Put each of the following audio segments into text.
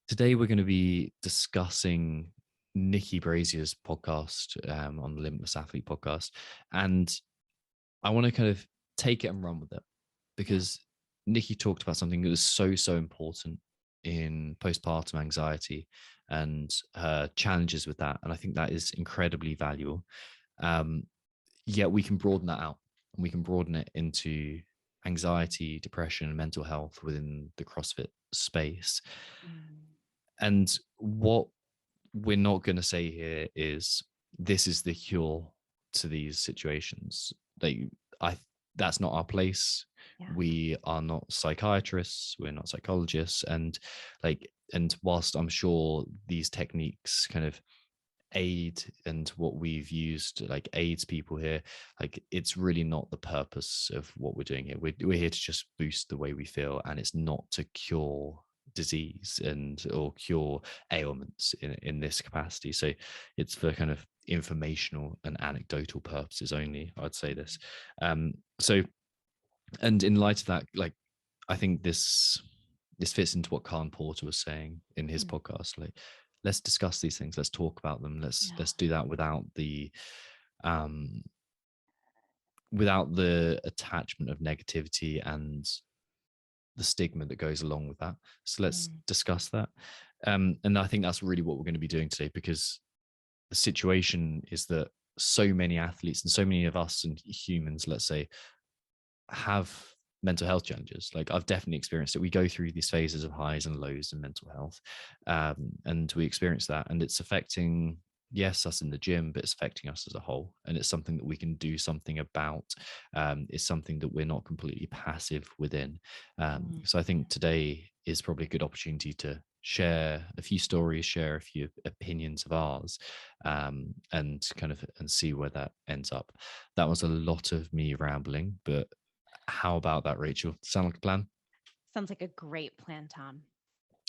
Today, we're going to be discussing Niki Brazier's podcast on the Limitless Athlete podcast. And I want to kind of take it and run with it because Niki talked about something that was so important in postpartum anxiety and her challenges with that. And I think that is incredibly valuable. Um, Yet we can broaden that out and we can broaden it into anxiety, depression, and mental health within the CrossFit space. Mm. And what we're not going to say here is this is the cure to these situations. Like, I that's not our place. Yeah. We are not psychiatrists, we're not psychologists, and whilst I'm sure these techniques kind of aid and what we've used like aids people here, like it's really not the purpose of what we're doing here. We're here to just boost the way we feel, and it's not to cure disease and or cure ailments in this capacity. So it's for kind of informational and anecdotal purposes only, I'd say this. So and in light of that, like I think this fits into what Khan Porter was saying in his Mm. podcast. Like, let's discuss these things, let's talk about them, Yeah. let's do that um without the attachment of negativity and the stigma that goes along with that. So let's Mm. discuss that. And I think that's really what we're going to be doing today, because the situation is that so many athletes and so many of us and humans, let's say, have mental health challenges. Like, I've definitely experienced it. We go through these phases of highs and lows in mental health, and we experience that, and it's affecting, yes, us in the gym, but it's affecting us as a whole, and it's something that we can do something about. It's something that we're not completely passive within. Mm. So I think today is probably a good opportunity to share a few stories, share a few opinions of ours, and kind of and see where that ends up. That was a lot of me rambling, but how about that, Rachel? Sound like a plan? Sounds like a great plan, Tom.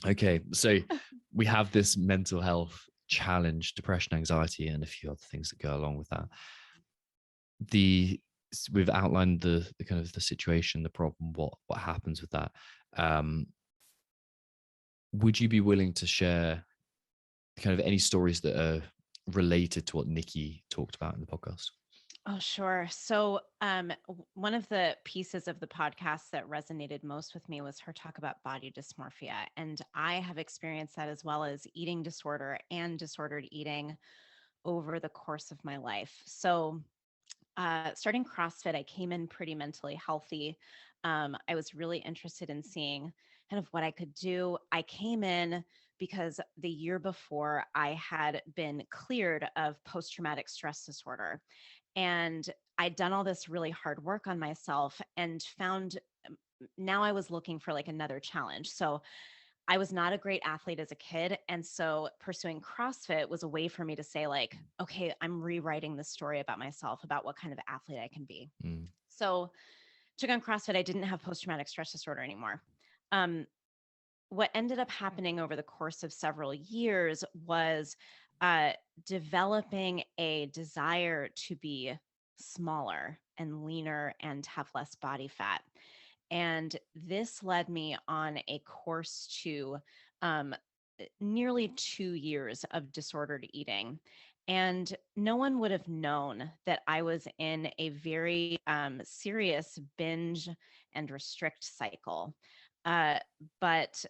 Okay, so we have this mental health challenge, depression, anxiety, and a few other things that go along with that. The We've outlined the kind of the situation, the problem, what happens with that. Um, would you be willing to share kind of any stories that are related to what Niki talked about in the podcast? Oh, sure. So, one of the pieces of the podcast that resonated most with me was her talk about body dysmorphia. And I have experienced that as well as eating disorder and disordered eating over the course of my life. So, starting CrossFit, I came in pretty mentally healthy. I was really interested in seeing kind of what I could do. I came in because the year before I had been cleared of post traumatic stress disorder. And I'd done all this really hard work on myself and found now I was looking for like another challenge. So I was not a great athlete as a kid. And so pursuing CrossFit was a way for me to say, like, okay, I'm rewriting the story about myself, about what kind of athlete I can be. Mm. So took on CrossFit, I didn't have post traumatic stress disorder anymore. Um, what ended up happening over the course of several years was uh, developing a desire to be smaller and leaner and have less body fat. And this led me on a course to um, nearly 2 years of disordered eating. And no one would have known that I was in a very serious binge and restrict cycle. Uh, but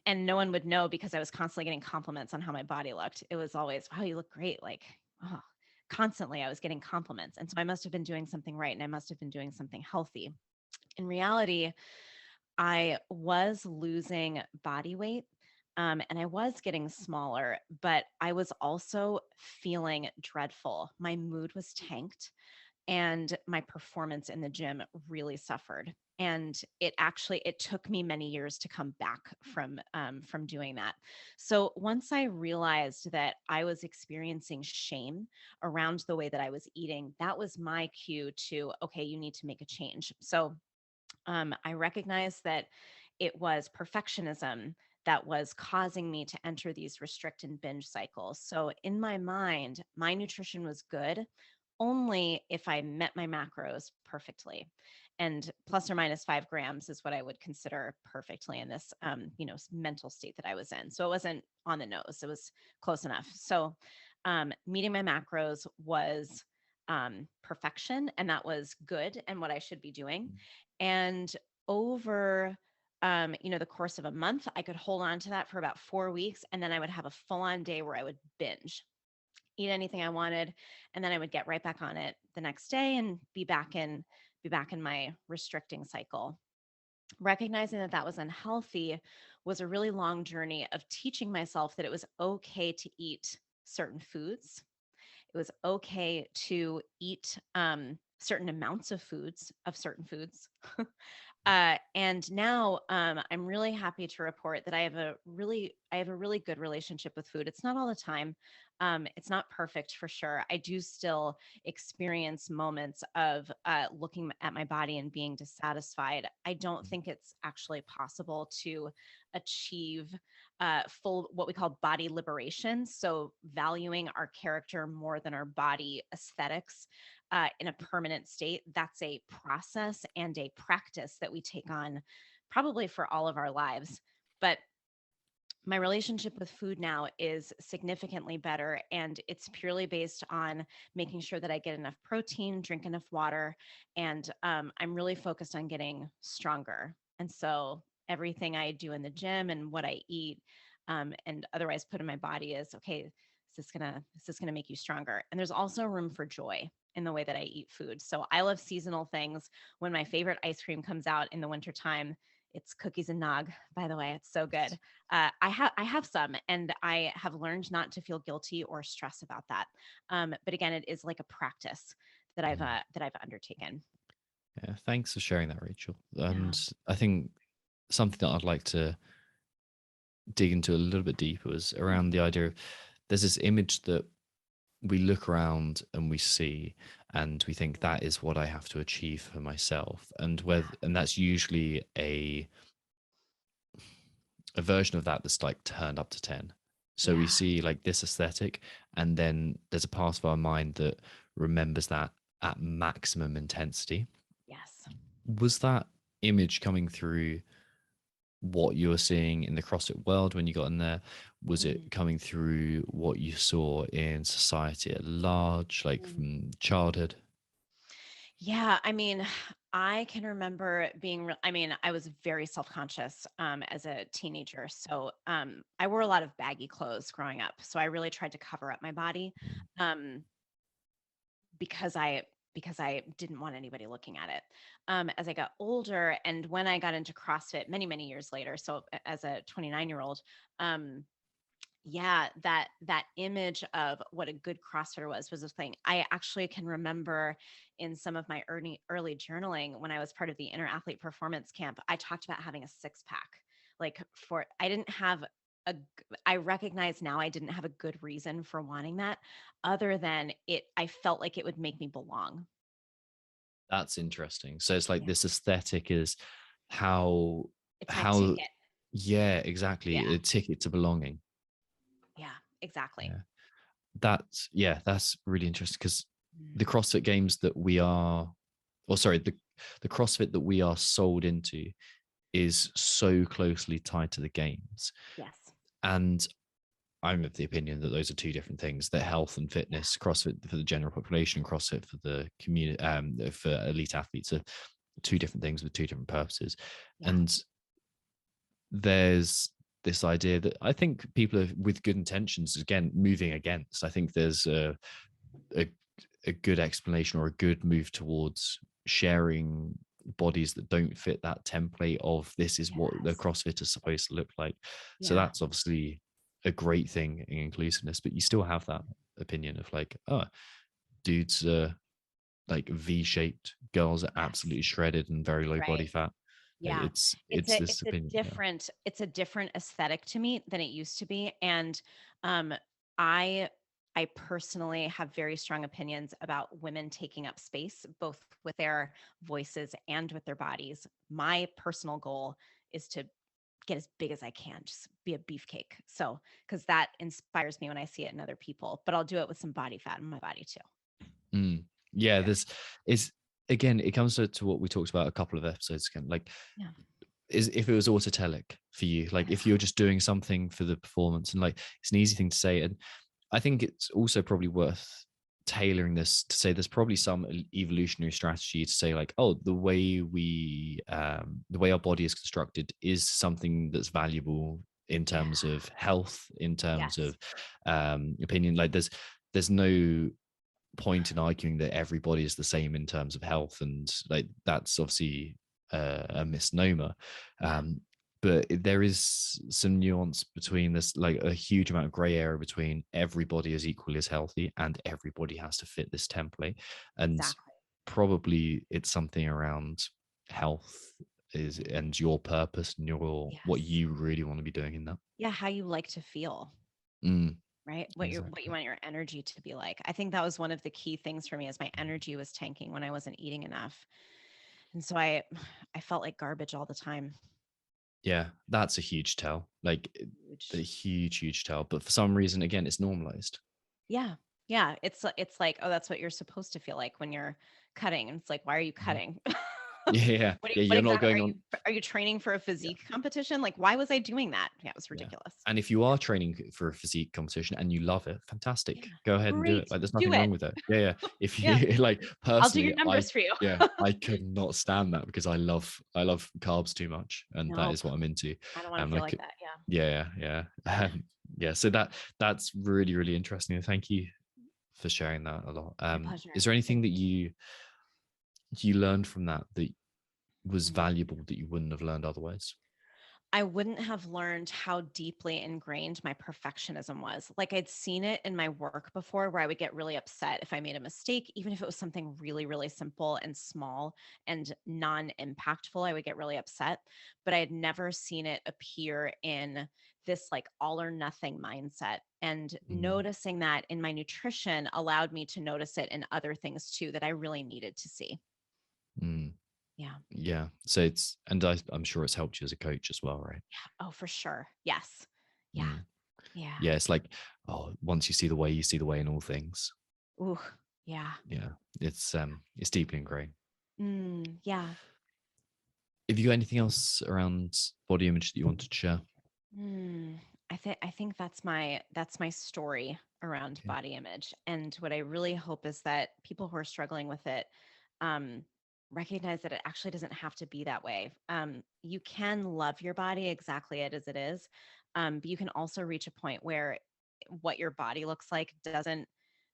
and no one would know because I was constantly getting compliments on how my body looked. It was always, wow, you look great. Like, oh, constantly I was getting compliments. And so I must have been doing something right and I must have been doing something healthy. In reality, I was losing body weight. And I was getting smaller, but I was also feeling dreadful. My mood was tanked and my performance in the gym really suffered. And it took me many years to come back from doing that. So once I realized that I was experiencing shame around the way that I was eating, that was my cue to, okay, you need to make a change. So I recognized that it was perfectionism that was causing me to enter these restrict and binge cycles. So in my mind, my nutrition was good only if I met my macros perfectly. and plus or minus 5 grams is what I would consider perfectly in this, mental state that I was in. So it wasn't on the nose; it was close enough. So, meeting my macros was perfection, and that was good and what I should be doing. And over the course of a month, I could hold on to that for about 4 weeks, and then I would have a full on day where I would binge, eat anything I wanted, and then I would get right back on it the next day and be back in my restricting cycle. Recognizing that that was unhealthy was a really long journey of teaching myself that it was okay to eat certain foods. It was okay to eat certain amounts of certain foods. And now I'm really happy to report that I have a really good relationship with food. It's not all the time. It's not perfect for sure. I do still experience moments of looking at my body and being dissatisfied. I don't think it's actually possible to achieve full what we call body liberation. So valuing our character more than our body aesthetics in a permanent state. That's a process and a practice that we take on probably for all of our lives. But my relationship with food now is significantly better, and it's purely based on making sure that I get enough protein, drink enough water, and I'm really focused on getting stronger. And so everything I do in the gym and what I eat and otherwise put in my body is okay. Is this gonna make you stronger? And there's also room for joy in the way that I eat food. So I love seasonal things. When my favorite ice cream comes out in the wintertime, it's cookies and nog, by the way. It's so good. I have some, and I have learned not to feel guilty or stress about that. But again, it is like a practice that I've undertaken. Yeah, thanks for sharing that, Rachel. Yeah. And I think something that I'd like to dig into a little bit deeper was Mm. around the idea of there's this image that we look around and we see and we think that is what I have to achieve for myself. And that's usually a version of that that's like turned up to 10. So we Yeah. see like this aesthetic, and then there's a part of our mind that remembers that at maximum intensity. Yes. Was that image coming through what you were seeing in the CrossFit world when you got in there? Was it Mm. coming through what you saw in society at large, like Mm. from childhood? Yeah, I mean, I can remember I was very self-conscious as a teenager. So I wore a lot of baggy clothes growing up. So I really tried to cover up my body. Um, because I didn't want anybody looking at it. As I got older, and when I got into CrossFit many years later, so as a 29-year-old, um, yeah, that image of what a good CrossFitter was a thing. I actually can remember in some of my early journaling when I was part of the Inner Athlete Performance Camp, I talked about having a six pack. Like for I didn't have a g- I recognize now I didn't have a good reason for wanting that other than I felt like it would make me belong. That's interesting. So it's like Yeah. this aesthetic is how It's my how ticket. yeah, exactly. Yeah. A ticket to belonging. Yeah, exactly. Yeah. That's really interesting because the Mm. CrossFit games that we are, or sorry, the CrossFit that we are sold into is so closely tied to the games. Yes. And I'm of the opinion that those are two different things. That health and Yeah. fitness, CrossFit for the general population, CrossFit for the community, for elite athletes, are two different things with two different purposes. Yeah. And there's this idea that I think people are with good intentions again moving against. I think there's a, a good explanation or a good move towards sharing bodies that don't fit that template of this is what the Yes. CrossFit is supposed to look like. So Yeah. that's obviously a great thing in inclusiveness, but you still have that opinion of like, oh, dudes are like V-shaped, girls are Yes. absolutely shredded and very low Right. body fat. Like Yeah. It's it's a this it's a opinion. Yeah. different it's a different aesthetic to me than it used to be. And um I I personally have very strong opinions about women taking up space both with their voices and with their bodies. My personal goal is to get as big as I can, just be a beefcake. So, because that inspires me when I see it in other people, but I'll do it with some body fat in my body too. Mm. Yeah, Yeah. there's is again, it comes to what we talked about a couple of episodes ago. Like, Yeah. is if it was autotelic for you, like if you're just doing something for the performance, and like it's an easy thing to say. And I think it's also probably worth tailoring this to say there's probably some evolutionary strategy to say like, oh, the way our body is constructed is something that's valuable in Yeah. terms of health, in terms Yes. of opinion. Like there's no point in arguing that everybody is the same in terms of health, and like that's obviously a misnomer. Yeah. But there is some nuance between this, like a huge amount of gray area between everybody is equally as healthy and everybody has to fit this template. And Exactly. probably it's something around health is and your purpose and your what Yes. you really want to be doing in that. Yeah. How you like to feel, Mm, right? What you exactly. want your energy to be like. I think that was one of the key things for me is my energy was tanking when I wasn't eating enough. And so I felt like garbage all the time. Yeah, that's a huge tell. Like a Huge. huge tell. But for some reason, again, it's normalized. Yeah. Yeah. It's like, oh, that's what you're supposed to feel like when you're cutting. And it's like, why are you Mhm. cutting? Yeah, yeah. What You're not exactly going on. are you training for a Yeah, physique competition? Like, why was I doing that? Yeah, it was yeah. ridiculous. And if you are training for a physique competition and you love it, Yeah. fantastic. Go ahead and do it. Great. Like there's Do nothing it. wrong with it. Yeah, yeah. If Yeah. you like I'll do your personally, numbers for you. I could not stand that because I love carbs too much, and that Nope. is what I'm into. I don't want to feel Like like that. Yeah. yeah, yeah. Yeah. Yeah. So that's really interesting. And thank you for sharing that a lot. My pleasure. Is there Thank anything that you learned from that that was you. valuable that you wouldn't have learned otherwise? I wouldn't have learned how deeply ingrained my perfectionism was. Like I'd seen it in my work before where I would get really upset if I made a mistake, even if it was something really, really simple and small and non impactful, I would get really upset. But I had never seen it appear in this like all or nothing mindset. And Mm, noticing that in my nutrition allowed me to notice it in other things too that I really needed to see. mm, Yeah. yeah. So I'm sure it's helped you as a coach as well, right? Oh, for sure. Yes. Yeah. Mm. Yeah. Yeah. It's like, oh, once you see the way in all things. Ooh. Yeah. Yeah. It's deeply ingrained. Yeah. Have you got anything else around body image that you wanted to share? Mm, I think that's my story around Okay. body image. And what I really hope is that people who are struggling with it um, recognize that it actually doesn't have to be that way. You can love your body exactly as it is, but you can also reach a point where what your body looks like doesn't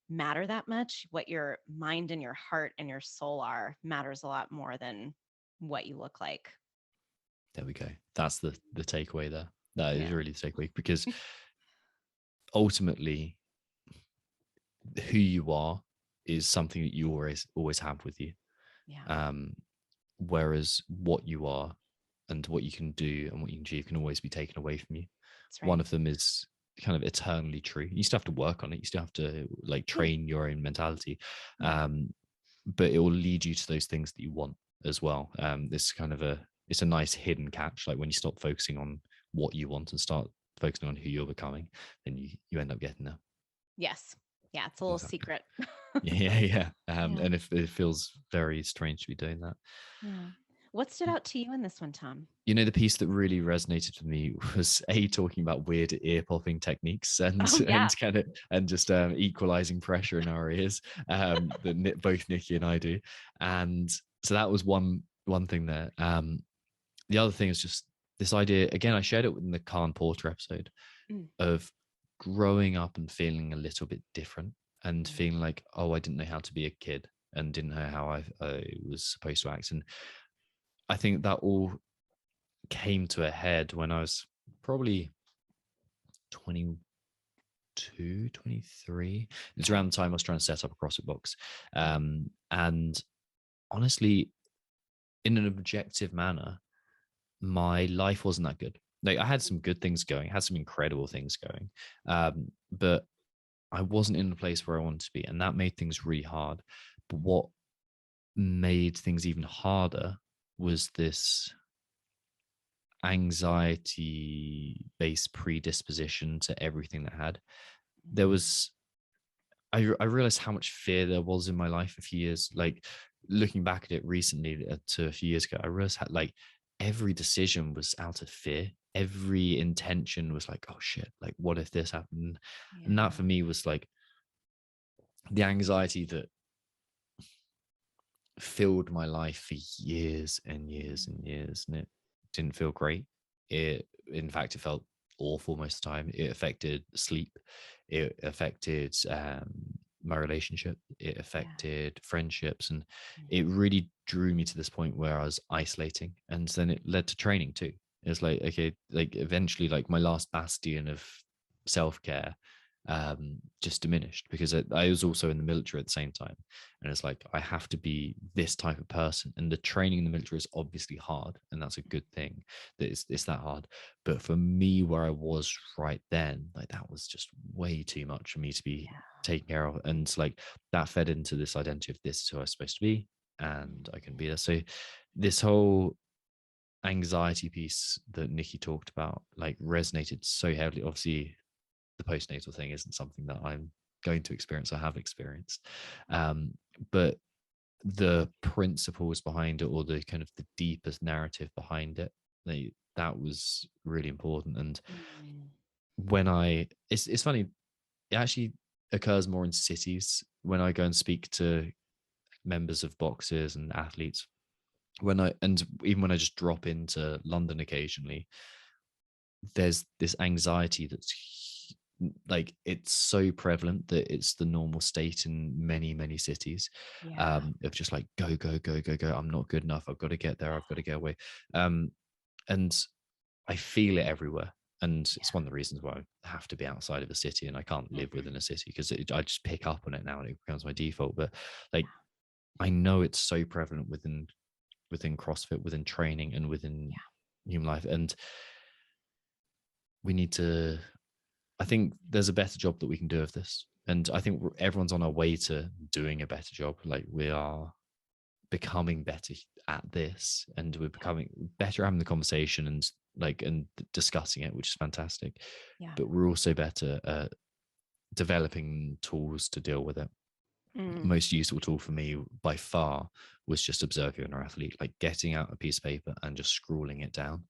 matter that much. What your mind and your heart and your soul are matters a lot more than what you look like. There we go. That's the takeaway there. That is Yeah. really the takeaway because ultimately who you are is something that you always have with you. Yeah. Um, whereas what you are and what you can do and what you can achieve can always be taken away from you. That's One right. of them is kind of eternally true. You still have to work on it. You still have to like Yeah. train your own mentality. Yeah. But it will lead you to those things that you want as well. This kind of it's a nice hidden catch. Like when you stop focusing on what you want and start focusing on who you're becoming, then you end up getting there. Yes. Yeah, it's a little Exactly. secret. Yeah, yeah. Yeah. And if it feels very strange to be doing that. Yeah. What stood out to you in this one, Tom? You know, the piece that really resonated with me was talking about weird ear popping techniques and Oh, yeah. kind of and just equalizing pressure in our ears that both Nikki and I do. And so that was one thing there. The other thing is just this idea again. I shared it in the Khan Porter episode Mm, of growing up and feeling a little bit different and mm, feeling like, oh, I didn't know how to be a kid and didn't know how I was supposed to act. And I think that all came to a head when I was probably 22, 23. It's okay. around the time I was trying to set up a CrossFit box. And honestly, in an objective manner, my life wasn't that good. Like I had some good things going, had some incredible things going. But I wasn't in the place where I wanted to be. And that made things really hard. But what made things even harder was this anxiety based predisposition to everything that had. There Mm, was, I realized how much fear there was in my life a few years, like looking back at it recently to a few years ago, I realized how, like, every decision was out of fear. Every intention was like, oh shit, like what if this happened? And that for Yeah. me was like the anxiety that filled my life for years and years and years, and it didn't feel great. It, in fact, it felt awful most of the time. It affected sleep. It affected my relationship. It Yeah. affected friendships, and it Mhm. really drew me to this point where I was isolating, and then it led to training too. It's like, okay, like eventually, like my last bastion of self care just diminished because I was also in the military at the same time, and it's like I have to be this type of person, and the training in the military is obviously hard, and that's a good thing that it's that hard. But for me, where I was right then, like that was just way too much for me to be Yeah. taken care of, and like that fed into this identity of this is who I was supposed to be, and I couldn't be there. So this whole anxiety piece that Nikki talked about like resonated so heavily. Obviously, the postnatal thing isn't something that I'm going to experience or have experienced. Um, but the principles behind it, or the kind of the deepest narrative behind it, that was really important. And Mm. when it's funny, it actually occurs more in cities when I go and speak to members of boxers and athletes. And even when I just drop into London occasionally, there's this anxiety that's like it's so prevalent that it's the normal state in many cities, Yeah. of just like go go go go go, I'm not good enough, I've got to get there, I've got to get away. um and I feel it everywhere, and it's one of the reasons why I have to be outside of a city and I can't live Mhm. within a city, because I just pick up on it now and it becomes my default. But like I know it's so prevalent within CrossFit, within training, and within human life. And we need to, I think there's a better job that we can do of this. And I think everyone's on our way to doing a better job. Like we are becoming better at this, and we're becoming better having the conversation and discussing it, which is fantastic. Yeah. But we're also better at developing tools to deal with it. Mm. Most useful tool for me by far was just observe your inner athlete, like getting out a piece of paper and just scrawling it down.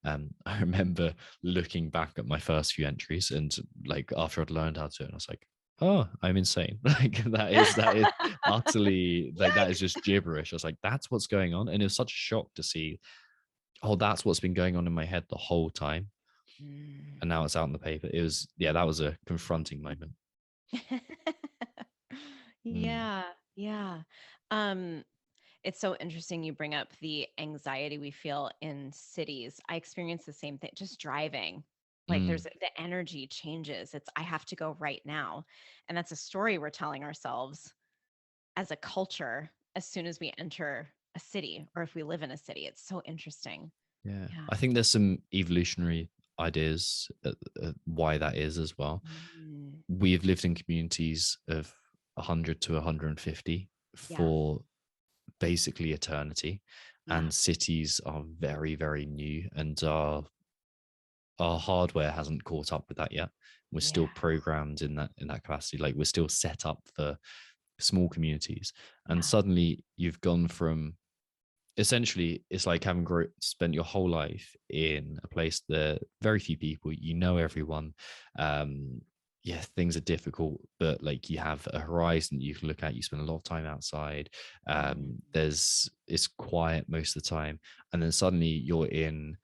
I remember looking back at my first few entries, and like after I'd learned how to do it, I was like, oh, I'm insane. Like that is utterly, like that is Yikes. just gibberish. I was like, that's what's going on. And it was such a shock to see, oh, that's what's been going on in my head the whole time. Mm. And now it's out on the paper. It was, yeah, that was a confronting moment. Mm, Yeah, yeah. Um, it's so interesting you bring up the anxiety we feel in cities. I experience the same thing just driving. Like mm, there's the energy changes. It's I have to go right now. And that's a story we're telling ourselves as a culture as soon as we enter a city or if we live in a city. It's so interesting. yeah. Yeah. I think there's some evolutionary ideas why that is as well. Mm. We've lived in communities of 100 to 150 Yeah. for basically eternity, Yeah. and cities are very new, and our hardware hasn't caught up with that yet. We're Yeah. still programmed in that capacity. Like we're still set up for small communities, and Yeah. suddenly you've gone from, essentially it's like having spent your whole life in a place that very few people, you know everyone. um yeah, things are difficult, but like you have a horizon that you can look at, you spend a lot of time outside. Mm. It's quiet most of the time, and then suddenly you're in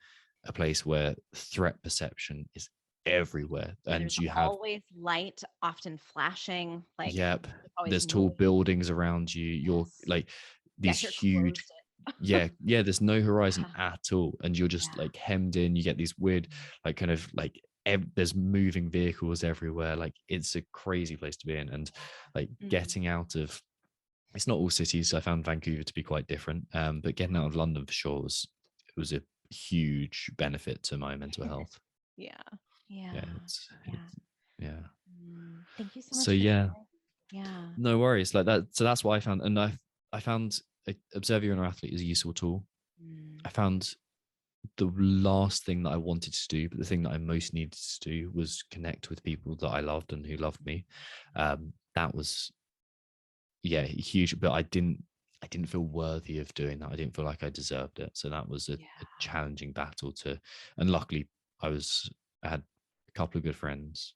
a place where threat perception is everywhere, Yeah, and there's you have, always light, often flashing, like yep, it's always there's tall moving. buildings around you, you're Yes. like Yeah, these you're huge, closed yeah, yeah, there's no horizon Yeah. at all, and you're just Yeah. like hemmed in. You get these weird, like kind of like there's moving vehicles everywhere. Like it's a crazy place to be in. And like Yeah. Mm. getting out of, it's not all cities, I found Vancouver to be quite different, but getting out of London for sure was a huge benefit to my mental health. Yeah. Yeah, Yeah. it's Yeah. yeah. Mm. Thank you so So much for yeah, sharing. Yeah. no worries, like that. So that's what I found, and I found observe your inner athlete is a useful tool. Mm. I found the last thing that I wanted to do, but the thing that I most needed to do was connect with people that I loved and who loved me. That was, yeah, huge. But I didn't. I didn't feel worthy of doing that. I didn't feel like I deserved it. So that was a Yeah. challenging battle to, and luckily I had a couple of good friends,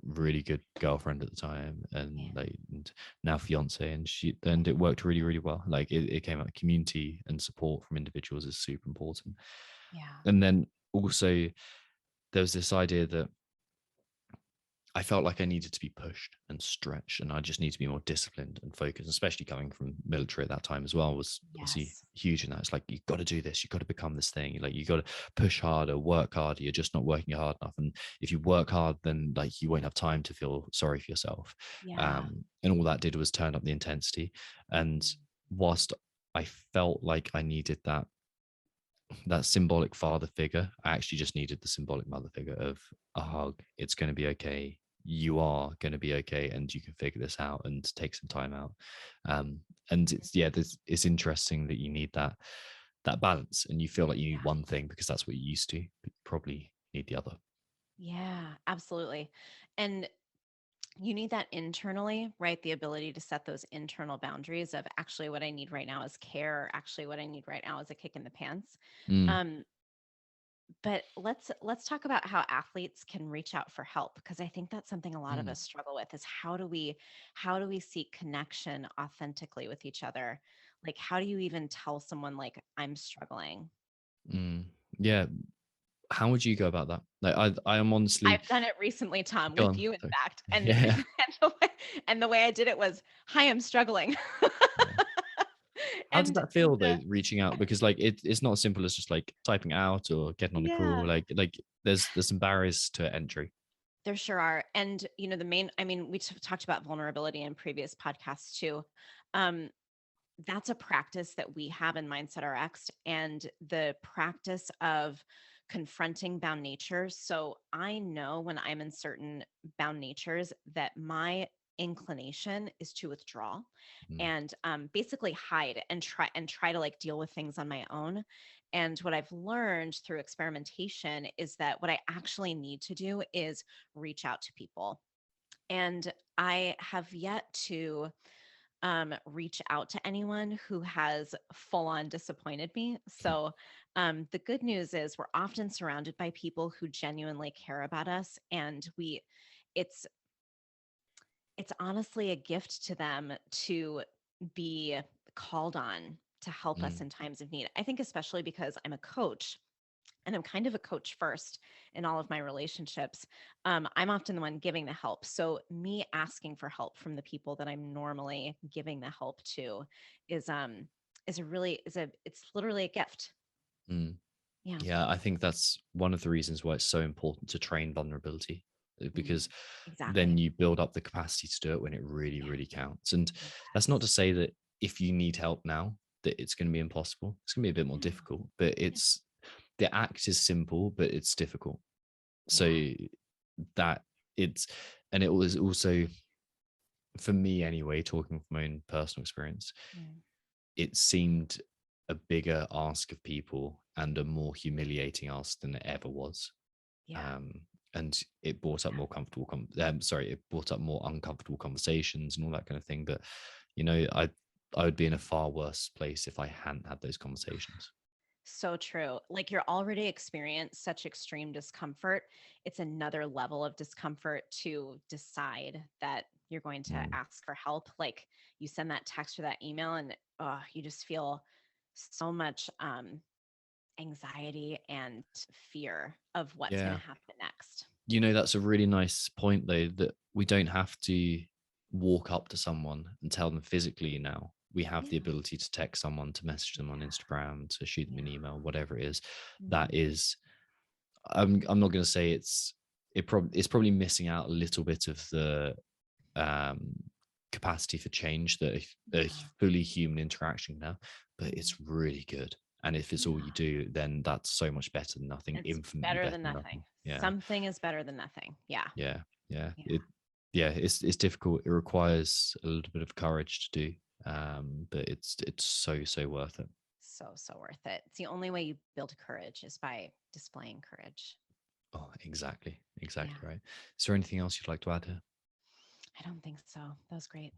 really good girlfriend at the time, and Man. like, and now fiance, and it worked really, really well. Like it came out, community and support from individuals is super important. Yeah. And then also there was this idea that I felt like I needed to be pushed and stretched, and I just need to be more disciplined and focused, especially coming from military at that time as well, was obviously Yes. huge in that. It's like, you've got to do this, you've got to become this thing. Like, you got to push harder, work harder. You're just not working hard enough. And if you work hard, then like you won't have time to feel sorry for yourself. Yeah. And all that did was turn up the intensity. And Mm. whilst I felt like I needed that symbolic father figure, I actually just needed the symbolic mother figure of a hug. It's going to be okay. You are going to be okay, and you can figure this out and take some time out. Um, and it's interesting that you need that balance, and you feel like you need Yeah. one thing because that's what you used to, but you probably need the other. Yeah, absolutely. And you need that internally, right? The ability to set those internal boundaries of actually what I need right now is care, or actually what I need right now is a kick in the pants. Mm, Um, but let's talk about how athletes can reach out for help, because I think that's something a lot of mm, us struggle with is how do we seek connection authentically with each other? Like, how do you even tell someone like I'm struggling? mm. Yeah. How would you go about that? Like, I am honestly I've done it recently, Tom, with gone. you, in fact. And Yeah. and the way I did it was, "Hi, I'm struggling." Yeah. How did And that feel though, reaching out? Because like it's not as simple as just like typing out or getting on a call. yeah, Like there's some barriers to entry. there sure are. And the main, I mean, we talked about vulnerability in previous podcasts too. Um, that's a practice that we have in Mindset Rx, and the practice of confronting bound natures. So I know when I'm in certain bound natures that my inclination is to withdraw Mm, and basically hide and try to like deal with things on my own. And what I've learned through experimentation is that what I actually need to do is reach out to people. And I have yet to reach out to anyone who has full on disappointed me. So, the good news is we're often surrounded by people who genuinely care about us, and it's, it's honestly a gift to them to be called on to help us mm, in times of need. I think, especially because I'm a coach and I'm kind of a coach first in all of my relationships. I'm often the one giving the help. So me asking for help from the people that I'm normally giving the help to is a really is a it's literally a gift. mm. Yeah. Yeah, I think that's one of the reasons why it's so important to train vulnerability, Mm, because then exactly. you build up the capacity to do it when it really, Yeah. really counts. And that's not to Yes. say that if you need help now, that it's going to be impossible. It's going to be a bit more No. difficult, but Yeah. the act is simple, but it's difficult. Yeah. So that it's, and it was also, for me anyway, talking from my own personal experience, Mm, it seemed a bigger ask of people and a more humiliating ask than it ever was. yeah. um, and it brought up Yeah. more it brought up more uncomfortable conversations and all that kind of thing. But you know, I would be in a far worse place if I hadn't had those conversations. So true. Like, you're already experienced such extreme discomfort. It's another level of discomfort to decide that you're going to Mm, ask for help. Like, you send that text or that email, and you just feel so much anxiety and fear of what's going yeah, to happen next. you know, that's a really nice point though, that we don't have to walk up to someone and tell them physically. Now we have Yeah. the ability to text someone, to message them on Yeah. Instagram, to shoot them an Yeah. email, whatever it is. That Mhm. is, I'm not going to say it's probably missing out a little bit of the um, capacity for change that a Yeah. fully human interaction now, but Mhm. it's really good. And if it's all you Yeah. do, then that's so much better than nothing, It's infinitely better better than than nothing. nothing. Yeah, Something is better than nothing. Yeah. yeah, yeah. Yeah. Yeah, it's difficult. It requires a little bit of courage to do, but it's so worth it. So worth it. It's the only way you build courage is by displaying courage. Oh, exactly, Yeah, exactly right. Is there anything else you'd like to add here? I don't think so. That was great.